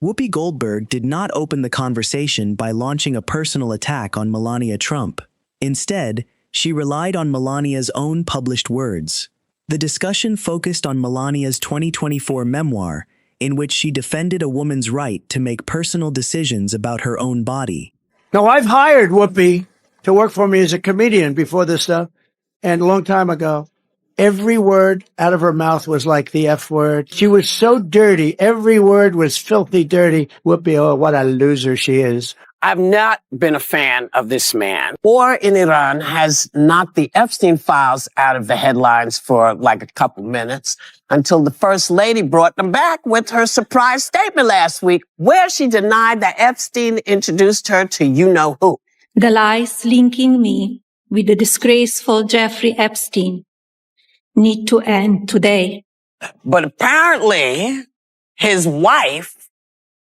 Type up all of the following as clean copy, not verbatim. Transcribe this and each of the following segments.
Whoopi Goldberg did not open the conversation by launching a personal attack on Melania Trump. Instead, she relied on Melania's own published words. The discussion focused on Melania's 2024 memoir, in which she defended a woman's right to make personal decisions about her own body. Now, I've hired Whoopi to work for me as a comedian before this stuff, and a long time ago. Every word out of her mouth was like the F word. She was so dirty. Every word was filthy dirty. Whoopi, oh, what a loser she is. I've not been a fan of this man. War in Iran has knocked the Epstein files out of the headlines for like a couple minutes until the First Lady brought them back with her surprise statement last week, where she denied that Epstein introduced her to you-know-who. The lies linking me with the disgraceful Jeffrey Epstein need to end today. But apparently, his wife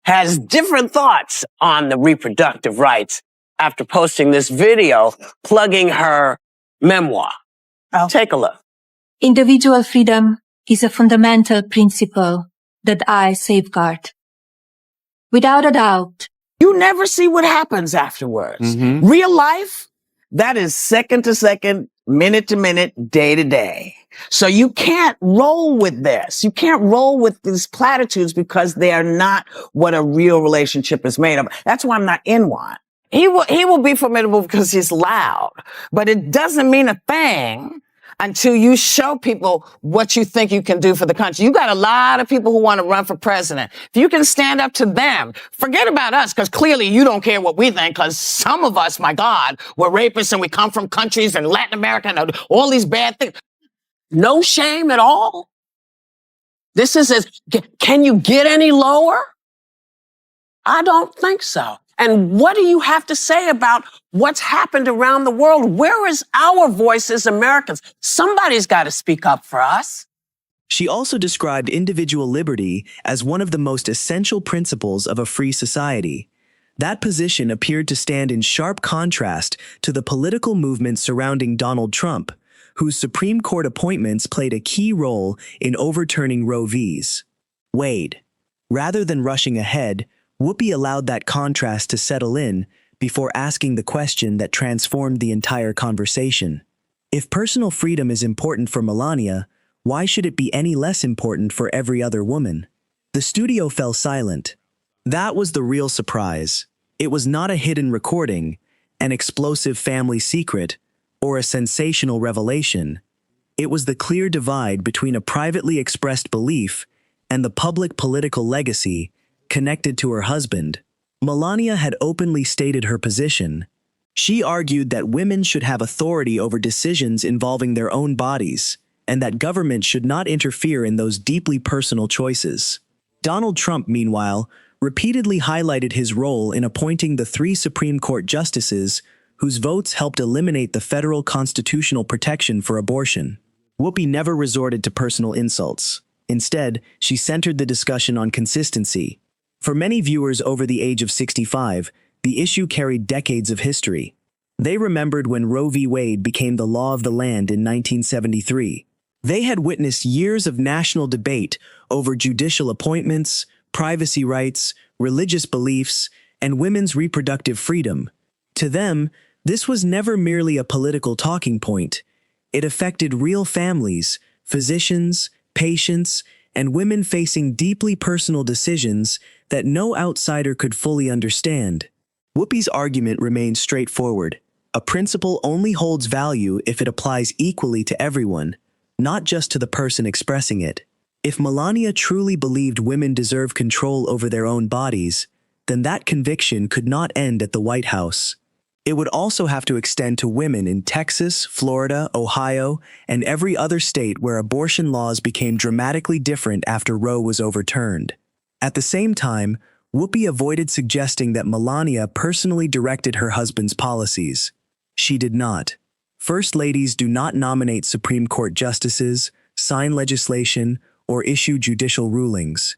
has different thoughts on the reproductive rights after posting this video plugging her memoir. Take a look. Individual freedom is a fundamental principle that I safeguard. Without a doubt. You never see what happens afterwards. Real life, that is second to second, minute to minute, day to day. So you can't roll with this. You can't roll with these platitudes because they are not what a real relationship is made of. That's why I'm not in one. He will be formidable because he's loud, but it doesn't mean a thing until you show people what you think you can do for the country. You got a lot of people who want to run for president. If you can stand up to them, forget about us, because clearly you don't care what we think, because some of us, my God, we're rapists and we come from countries in Latin America and all these bad things. No shame at all. This is can you get any lower? I don't think so. And what do you have to say about what's happened around the world? Where is our voice as Americans? Somebody's got to speak up for us. She also described individual liberty as one of the most essential principles of a free society. That position appeared to stand in sharp contrast to the political movement surrounding Donald Trump, whose Supreme Court appointments played a key role in overturning Roe v. Wade. Rather than rushing ahead, Whoopi allowed that contrast to settle in before asking the question that transformed the entire conversation. If personal freedom is important for Melania, why should it be any less important for every other woman? The studio fell silent. That was the real surprise. It was not a hidden recording, an explosive family secret, or a sensational revelation. It was the clear divide between a privately expressed belief and the public political legacy connected to her husband. Melania had openly stated her position. She argued that women should have authority over decisions involving their own bodies, and that government should not interfere in those deeply personal choices. Donald Trump, meanwhile, repeatedly highlighted his role in appointing the 3 Supreme Court justices whose votes helped eliminate the federal constitutional protection for abortion. Whoopi never resorted to personal insults. Instead, she centered the discussion on consistency. For many viewers over the age of 65, the issue carried decades of history. They remembered when Roe v. Wade became the law of the land in 1973. They had witnessed years of national debate over judicial appointments, privacy rights, religious beliefs, and women's reproductive freedom. To them, this was never merely a political talking point. It affected real families, physicians, patients, and women facing deeply personal decisions that no outsider could fully understand. Whoopi's argument remained straightforward. A principle only holds value if it applies equally to everyone, not just to the person expressing it. If Melania truly believed women deserve control over their own bodies, then that conviction could not end at the White House. It would also have to extend to women in Texas, Florida, Ohio, and every other state where abortion laws became dramatically different after Roe was overturned. At the same time, Whoopi avoided suggesting that Melania personally directed her husband's policies. She did not. First ladies do not nominate Supreme Court justices, sign legislation, or issue judicial rulings.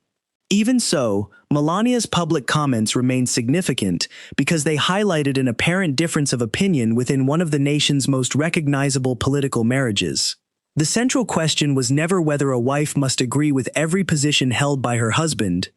Even so, Melania's public comments remained significant because they highlighted an apparent difference of opinion within one of the nation's most recognizable political marriages. The central question was never whether a wife must agree with every position held by her husband,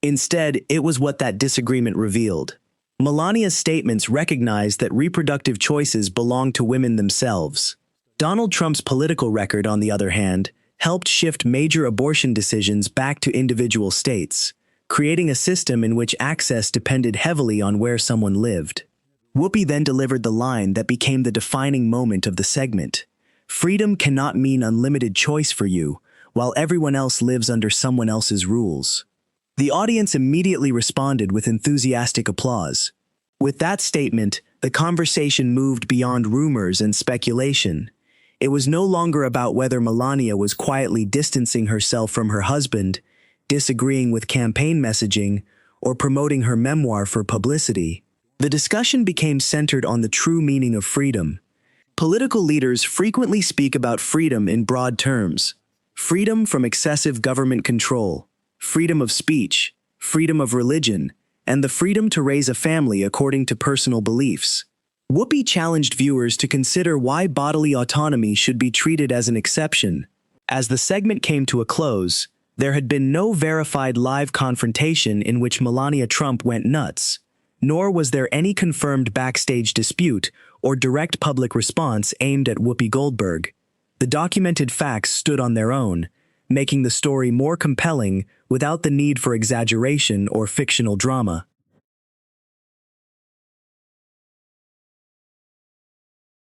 Instead, it was what that disagreement revealed. Melania's statements recognized that reproductive choices belong to women themselves. Donald Trump's political record, on the other hand, helped shift major abortion decisions back to individual states, creating a system in which access depended heavily on where someone lived. Whoopi then delivered the line that became the defining moment of the segment. Freedom cannot mean unlimited choice for you, while everyone else lives under someone else's rules. The audience immediately responded with enthusiastic applause. With that statement, the conversation moved beyond rumors and speculation. It was no longer about whether Melania was quietly distancing herself from her husband, disagreeing with campaign messaging, or promoting her memoir for publicity. The discussion became centered on the true meaning of freedom. Political leaders frequently speak about freedom in broad terms: freedom from excessive government control, freedom of speech, freedom of religion, and the freedom to raise a family according to personal beliefs. Whoopi challenged viewers to consider why bodily autonomy should be treated as an exception. As the segment came to a close, there had been no verified live confrontation in which Melania Trump went nuts, nor was there any confirmed backstage dispute or direct public response aimed at Whoopi Goldberg. The documented facts stood on their own, making the story more compelling without the need for exaggeration or fictional drama.